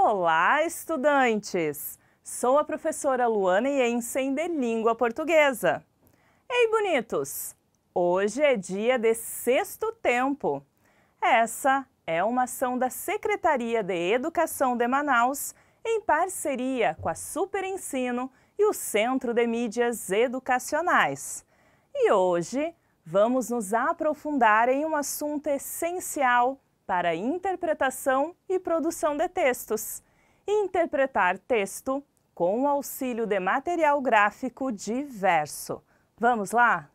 Olá, estudantes! Sou a professora Luana Jensen de Língua Portuguesa. Ei, bonitos! Hoje é dia de Sexto Tempo. Essa é uma ação da Secretaria de Educação de Manaus em parceria com a Super Ensino e o Centro de Mídias Educacionais. E hoje vamos nos aprofundar em um assunto essencial para a interpretação e produção de textos. Interpretar texto com o auxílio de material gráfico diverso. Vamos lá?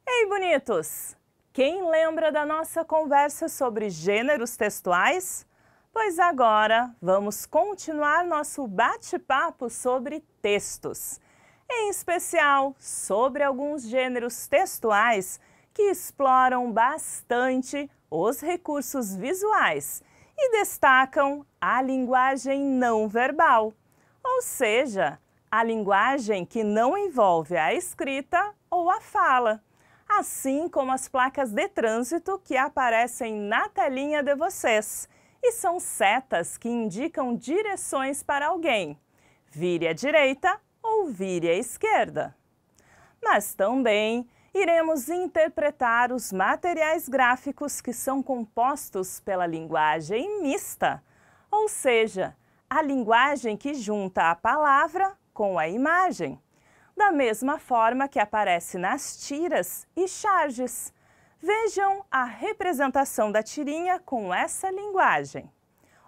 Ei, bonitos! Quem lembra da nossa conversa sobre gêneros textuais? Pois agora vamos continuar nosso bate-papo sobre textos. Em especial sobre alguns gêneros textuais que exploram bastante os recursos visuais e destacam a linguagem não verbal, ou seja, a linguagem que não envolve a escrita ou a fala, assim como as placas de trânsito que aparecem na telinha de vocês e são setas que indicam direções para alguém, vire à direita ou vire à esquerda. Mas também iremos interpretar os materiais gráficos que são compostos pela linguagem mista, ou seja, a linguagem que junta a palavra com a imagem, da mesma forma que aparece nas tiras e charges. Vejam a representação da tirinha com essa linguagem.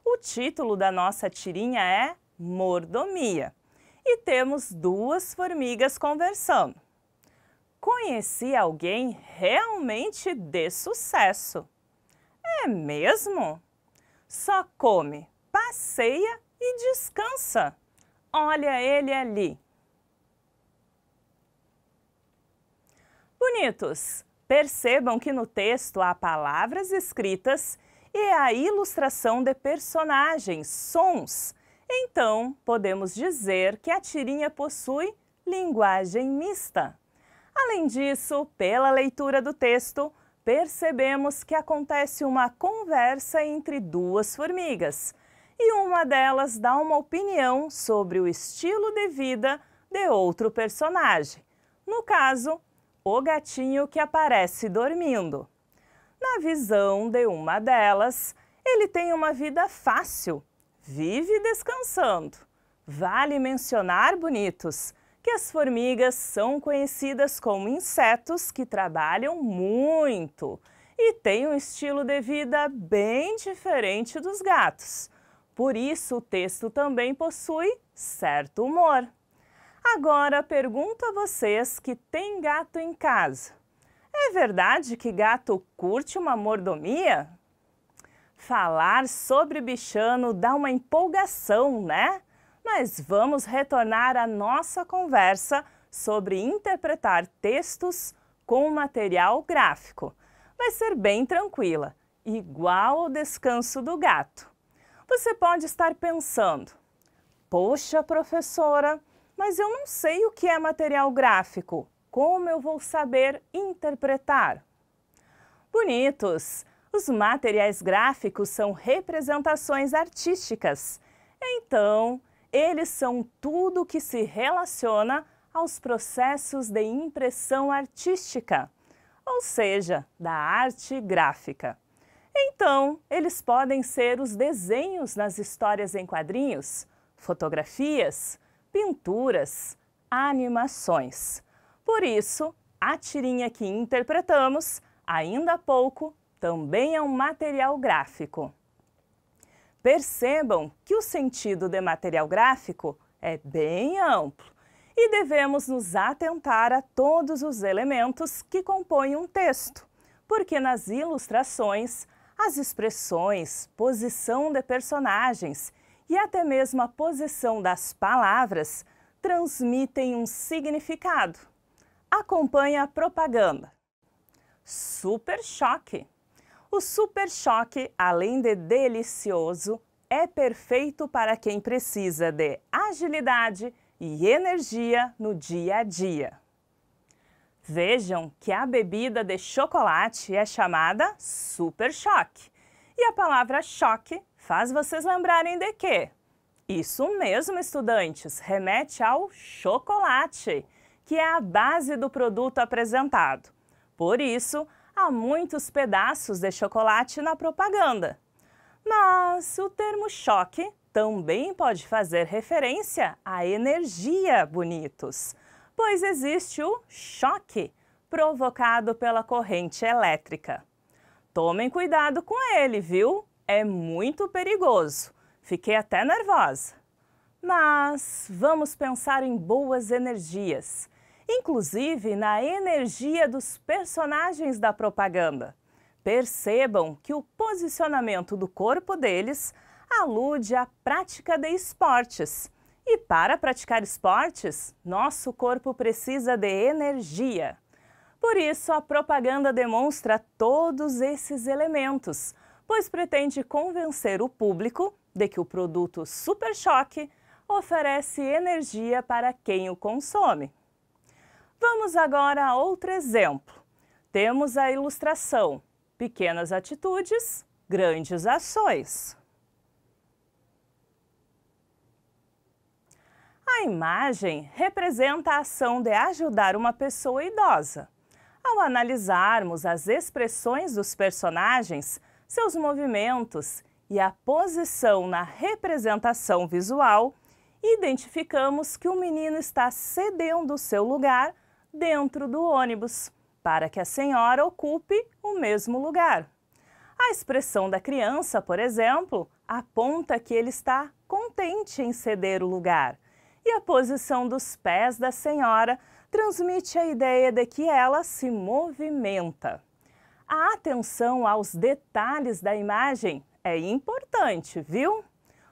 O título da nossa tirinha é Mordomia e temos duas formigas conversando. Conheci alguém realmente de sucesso. É mesmo? Só come, passeia e descansa. Olha ele ali. Bonitos, percebam que no texto há palavras escritas e a ilustração de personagens, sons. Então, podemos dizer que a tirinha possui linguagem mista. Além disso, pela leitura do texto, percebemos que acontece uma conversa entre duas formigas e uma delas dá uma opinião sobre o estilo de vida de outro personagem, no caso, o gatinho que aparece dormindo. Na visão de uma delas, ele tem uma vida fácil, vive descansando. Vale mencionar, bonitos, que as formigas são conhecidas como insetos que trabalham muito e têm um estilo de vida bem diferente dos gatos. Por isso, o texto também possui certo humor. Agora, pergunto a vocês que têm gato em casa. É verdade que gato curte uma mordomia? Falar sobre bichano dá uma empolgação, né? Mas vamos retornar à nossa conversa sobre interpretar textos com material gráfico. Vai ser bem tranquila, igual ao descanso do gato. Você pode estar pensando, poxa, professora, mas eu não sei o que é material gráfico. Como eu vou saber interpretar? Bonitos, os materiais gráficos são representações artísticas. Então, eles são tudo que se relaciona aos processos de impressão artística, ou seja, da arte gráfica. Então, eles podem ser os desenhos nas histórias em quadrinhos, fotografias, pinturas, animações. Por isso, a tirinha que interpretamos, ainda há pouco, também é um material gráfico. Percebam que o sentido de material gráfico é bem amplo e devemos nos atentar a todos os elementos que compõem um texto, porque nas ilustrações, as expressões, posição de personagens e até mesmo a posição das palavras transmitem um significado. Acompanhe a propaganda. Super choque. O super choque, além de delicioso, é perfeito para quem precisa de agilidade e energia no dia a dia. Vejam que a bebida de chocolate é chamada Super Choque E a palavra choque faz vocês lembrarem de quê? Isso mesmo, estudantes, remete ao chocolate, que é a base do produto apresentado. Por isso, há muitos pedaços de chocolate na propaganda. Mas o termo choque também pode fazer referência à energia, bonitos, pois existe o choque provocado pela corrente elétrica. Tomem cuidado com ele, viu? É muito perigoso. Fiquei até nervosa. Mas vamos pensar em boas energias, inclusive na energia dos personagens da propaganda. Percebam que o posicionamento do corpo deles alude à prática de esportes. E para praticar esportes, nosso corpo precisa de energia. Por isso, a propaganda demonstra todos esses elementos, pois pretende convencer o público de que o produto Super Choque oferece energia para quem o consome. Vamos agora a outro exemplo. Temos a ilustração: pequenas atitudes, grandes ações. A imagem representa a ação de ajudar uma pessoa idosa. Ao analisarmos as expressões dos personagens, seus movimentos e a posição na representação visual, identificamos que o menino está cedendo o seu lugar dentro do ônibus, para que a senhora ocupe o mesmo lugar. A expressão da criança, por exemplo, aponta que ele está contente em ceder o lugar, e a posição dos pés da senhora transmite a ideia de que ela se movimenta. A atenção aos detalhes da imagem é importante, viu?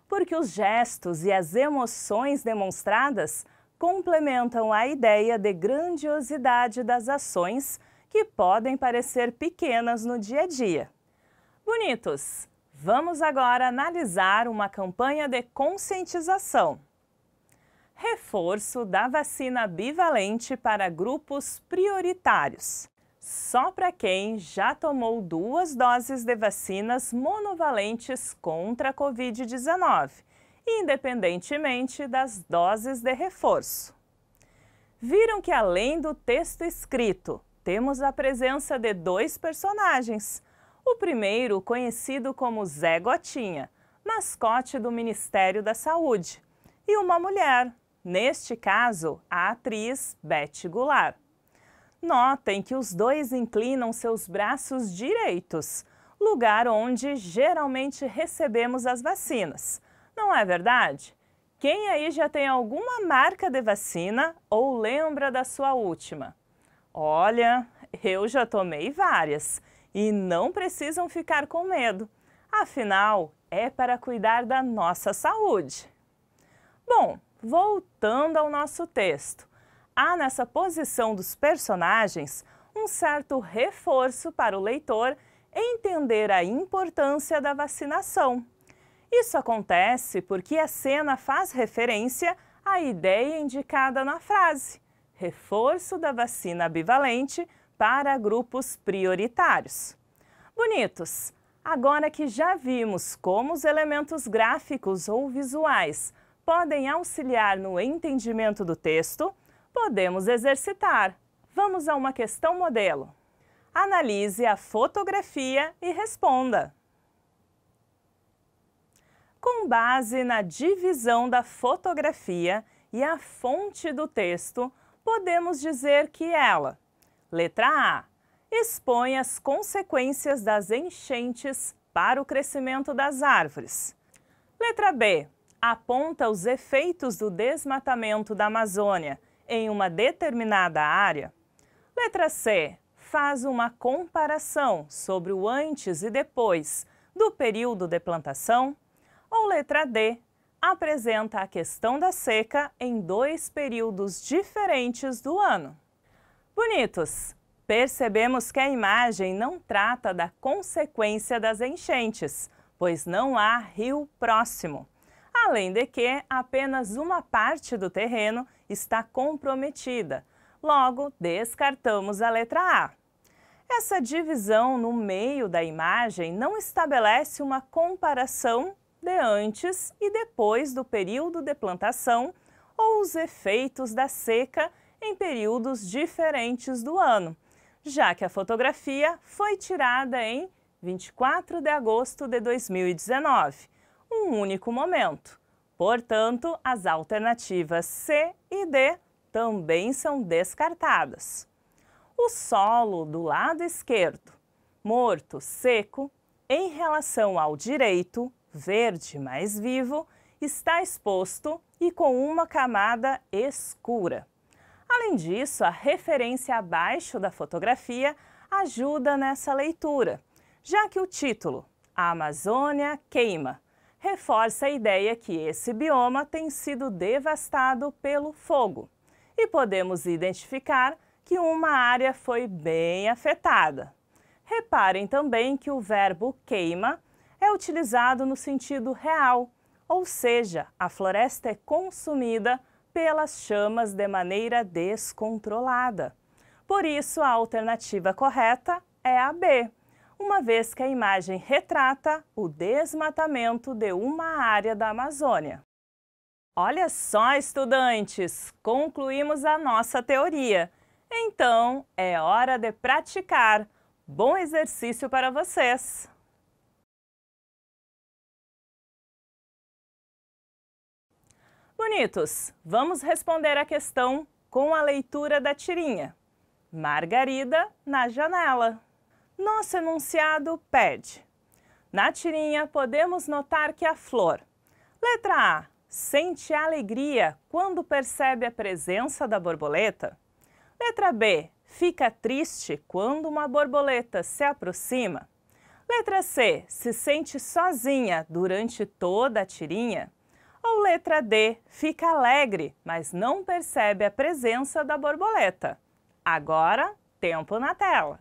Porque os gestos e as emoções demonstradas complementam a ideia de grandiosidade das ações que podem parecer pequenas no dia a dia. Bonitos, vamos agora analisar uma campanha de conscientização. Reforço da vacina bivalente para grupos prioritários. Só para quem já tomou 2 doses de vacinas monovalentes contra a Covid-19, independentemente das doses de reforço. Viram que além do texto escrito, temos a presença de 2 personagens. O primeiro, conhecido como Zé Gotinha, mascote do Ministério da Saúde, e uma mulher, neste caso, a atriz Beth Goulart. Notem que os 2 inclinam seus braços direitos, lugar onde geralmente recebemos as vacinas. Não é verdade? Quem aí já tem alguma marca de vacina ou lembra da sua última? Olha, eu já tomei várias e não precisam ficar com medo. Afinal, é para cuidar da nossa saúde. Bom, voltando ao nosso texto, há nessa posição dos personagens um certo reforço para o leitor entender a importância da vacinação. Isso acontece porque a cena faz referência à ideia indicada na frase: reforço da vacina bivalente para grupos prioritários. Bonitos, agora que já vimos como os elementos gráficos ou visuais podem auxiliar no entendimento do texto, podemos exercitar. Vamos a uma questão modelo. Analise a fotografia e responda. Com base na divisão da fotografia e a fonte do texto, podemos dizer que ela: letra A, expõe as consequências das enchentes para o crescimento das árvores. Letra B, aponta os efeitos do desmatamento da Amazônia em uma determinada área. Letra C, faz uma comparação sobre o antes e depois do período de plantação. Ou letra D, apresenta a questão da seca em 2 períodos diferentes do ano. Bonitos, percebemos que a imagem não trata da consequência das enchentes, pois não há rio próximo. Além de que apenas uma parte do terreno está comprometida. Logo, descartamos a letra A. Essa divisão no meio da imagem não estabelece uma comparação de antes e depois do período de plantação ou os efeitos da seca em períodos diferentes do ano, já que a fotografia foi tirada em 24 de agosto de 2019, um único momento. Portanto, as alternativas C e D também são descartadas. O solo do lado esquerdo, morto, seco, em relação ao direito, verde mais vivo, está exposto e com uma camada escura. Além disso, a referência abaixo da fotografia ajuda nessa leitura, já que o título, A Amazônia Queima, reforça a ideia que esse bioma tem sido devastado pelo fogo. E podemos identificar que uma área foi bem afetada. Reparem também que o verbo queima é utilizado no sentido real, ou seja, a floresta é consumida pelas chamas de maneira descontrolada. Por isso, a alternativa correta é a B, uma vez que a imagem retrata o desmatamento de uma área da Amazônia. Olha só, estudantes! Concluímos a nossa teoria. Então, é hora de praticar. Bom exercício para vocês! Bonitos, vamos responder a questão com a leitura da tirinha. Margarida na janela. Nosso enunciado pede. Na tirinha, podemos notar que a flor. Letra A. Sente alegria quando percebe a presença da borboleta. Letra B. Fica triste quando uma borboleta se aproxima. Letra C. Se sente sozinha durante toda a tirinha. Ou letra D. Fica alegre, mas não percebe a presença da borboleta. Agora, tempo na tela.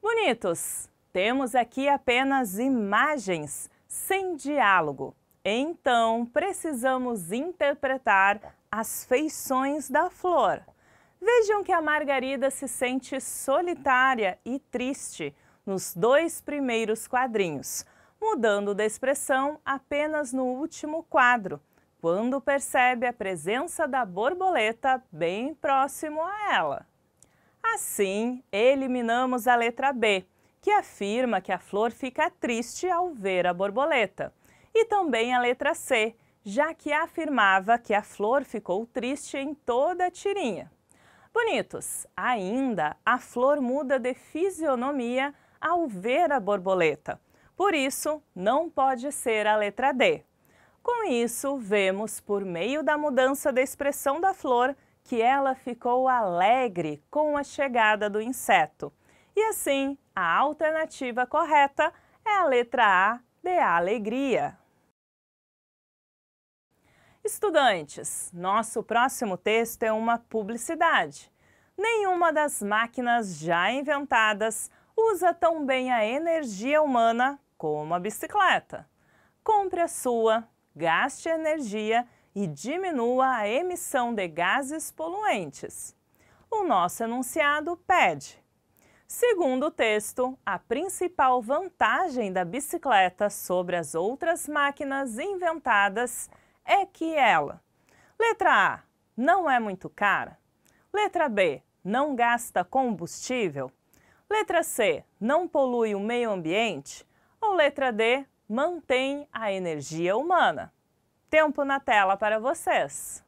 Bonitos, temos aqui apenas imagens, sem diálogo. Então, precisamos interpretar as feições da flor. Vejam que a Margarida se sente solitária e triste nos 2 primeiros quadrinhos, mudando de expressão apenas no último quadro, quando percebe a presença da borboleta bem próximo a ela. Assim, eliminamos a letra B, que afirma que a flor fica triste ao ver a borboleta, e também a letra C, já que afirmava que a flor ficou triste em toda a tirinha. Bonitos, ainda a flor muda de fisionomia ao ver a borboleta, por isso não pode ser a letra D. Com isso, vemos por meio da mudança da expressão da flor que ela ficou alegre com a chegada do inseto. E assim, a alternativa correta é a letra A de alegria. Estudantes, nosso próximo texto é uma publicidade. Nenhuma das máquinas já inventadas usa tão bem a energia humana como a bicicleta. Compre a sua, gaste energia e diminua a emissão de gases poluentes. O nosso enunciado pede. Segundo o texto, a principal vantagem da bicicleta sobre as outras máquinas inventadas é que ela: letra A, não é muito cara. Letra B, não gasta combustível. Letra C, não polui o meio ambiente. Ou letra D, mantém a energia humana. Tempo na tela para vocês.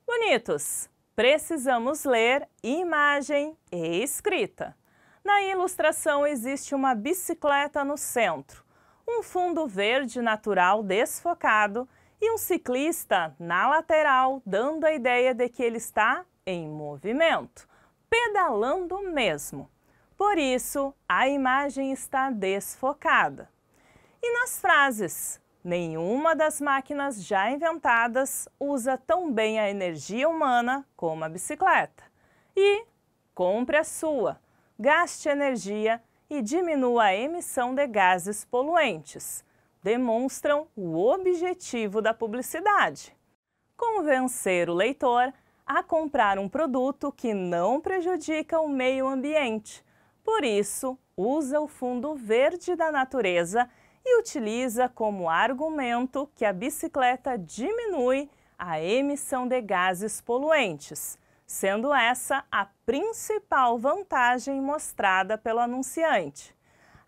Bonitos, precisamos ler imagem e escrita. Na ilustração existe uma bicicleta no centro, um fundo verde natural desfocado e um ciclista na lateral, dando a ideia de que ele está em movimento, pedalando mesmo. Por isso, a imagem está desfocada. E nas frases? Nenhuma das máquinas já inventadas usa tão bem a energia humana como a bicicleta. E compre a sua, gaste energia e diminua a emissão de gases poluentes. Demonstram o objetivo da publicidade: convencer o leitor a comprar um produto que não prejudica o meio ambiente. Por isso, usa o fundo verde da natureza e utiliza como argumento que a bicicleta diminui a emissão de gases poluentes, sendo essa a principal vantagem mostrada pelo anunciante.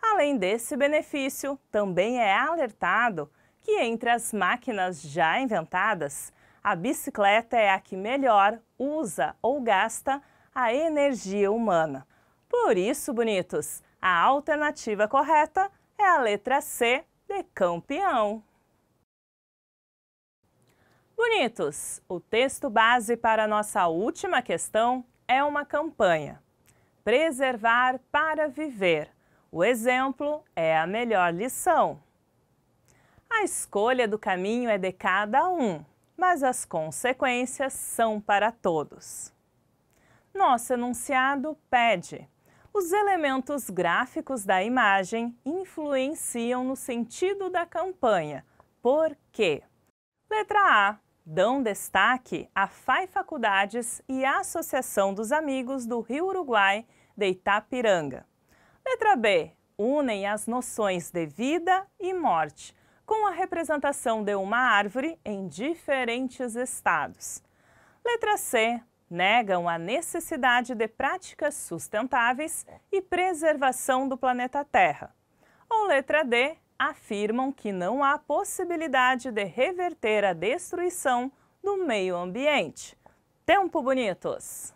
Além desse benefício, também é alertado que entre as máquinas já inventadas, a bicicleta é a que melhor usa ou gasta a energia humana. Por isso, bonitos, a alternativa correta é a letra C de campeão. Bonitos, o texto base para a nossa última questão é uma campanha: preservar para viver. O exemplo é a melhor lição. A escolha do caminho é de cada um, mas as consequências são para todos. Nosso enunciado pede: os elementos gráficos da imagem influenciam no sentido da campanha. Por quê? Letra A. Dão destaque à FAI Faculdades e à Associação dos Amigos do Rio Uruguai de Itapiranga. Letra B. Unem as noções de vida e morte, com a representação de uma árvore em diferentes estados. Letra C. Negam a necessidade de práticas sustentáveis e preservação do planeta Terra. Ou letra D. Afirmam que não há possibilidade de reverter a destruição do meio ambiente. Tempo, bonitos!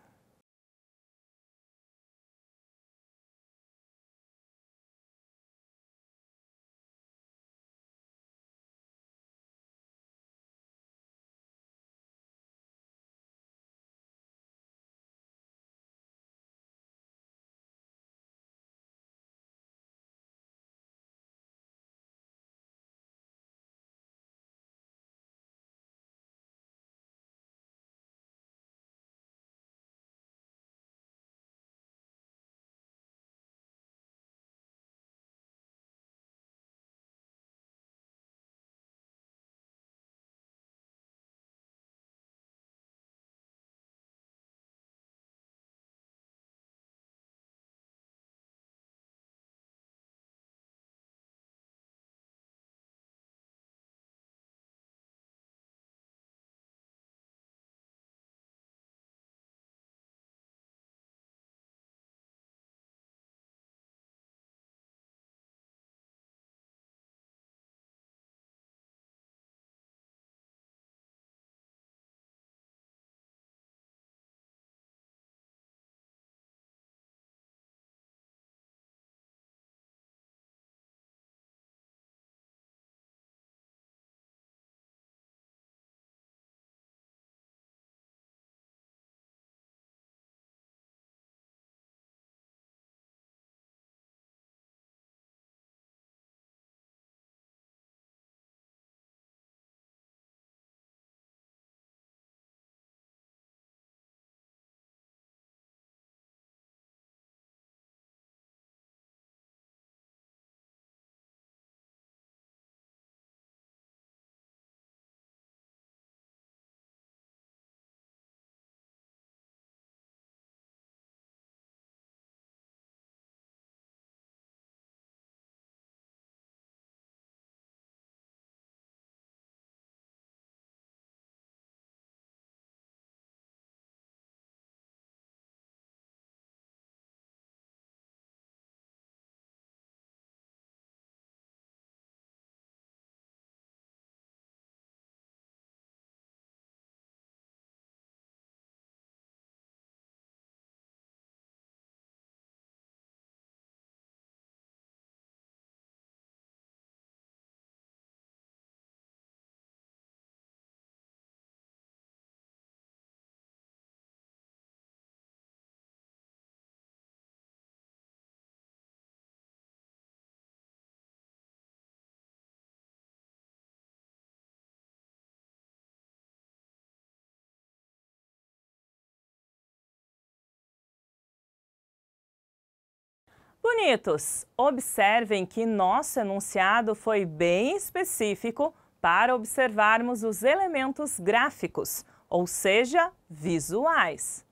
Bonitos, observem que nosso enunciado foi bem específico para observarmos os elementos gráficos, ou seja, visuais.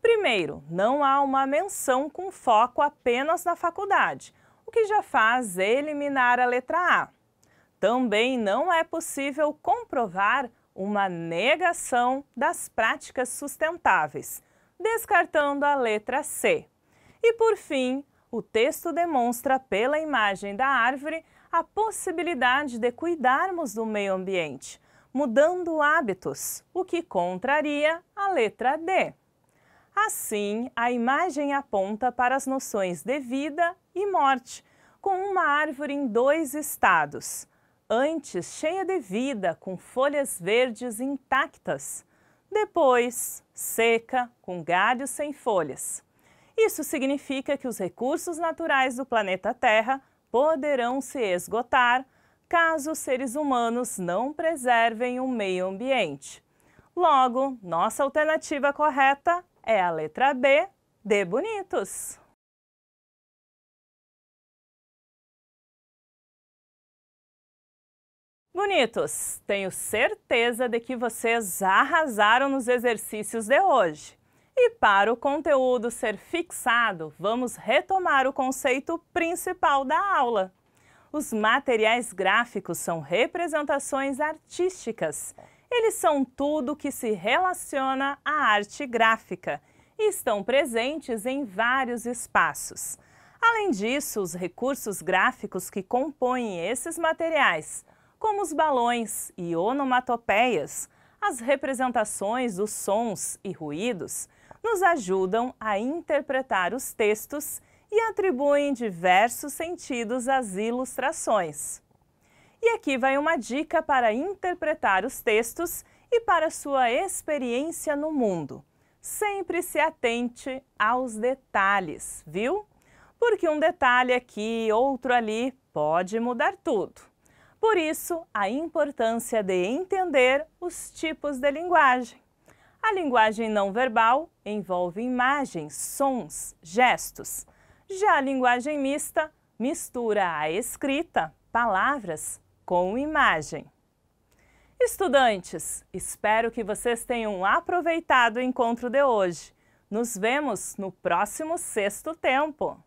Primeiro, não há uma menção com foco apenas na faculdade, o que já faz eliminar a letra A. Também não é possível comprovar uma negação das práticas sustentáveis, descartando a letra C. E por fim, o texto demonstra pela imagem da árvore a possibilidade de cuidarmos do meio ambiente, mudando hábitos, o que contraria a letra D. Assim, a imagem aponta para as noções de vida e morte, com uma árvore em dois estados. Antes cheia de vida, com folhas verdes intactas. Depois, seca, com galhos sem folhas. Isso significa que os recursos naturais do planeta Terra poderão se esgotar caso os seres humanos não preservem o meio ambiente. Logo, nossa alternativa correta é a letra B, de bonitos. Bonitos, tenho certeza de que vocês arrasaram nos exercícios de hoje. E para o conteúdo ser fixado, vamos retomar o conceito principal da aula. Os materiais gráficos são representações artísticas. Eles são tudo que se relaciona à arte gráfica e estão presentes em vários espaços. Além disso, os recursos gráficos que compõem esses materiais, como os balões e onomatopeias, as representações dos sons e ruídos, nos ajudam a interpretar os textos e atribuem diversos sentidos às ilustrações. E aqui vai uma dica para interpretar os textos e para sua experiência no mundo. Sempre se atente aos detalhes, viu? Porque um detalhe aqui, outro ali, pode mudar tudo. Por isso, a importância de entender os tipos de linguagem. A linguagem não verbal envolve imagens, sons, gestos. Já a linguagem mista mistura a escrita, palavras, com imagem. Estudantes, espero que vocês tenham aproveitado o encontro de hoje. Nos vemos no próximo Sexto Tempo.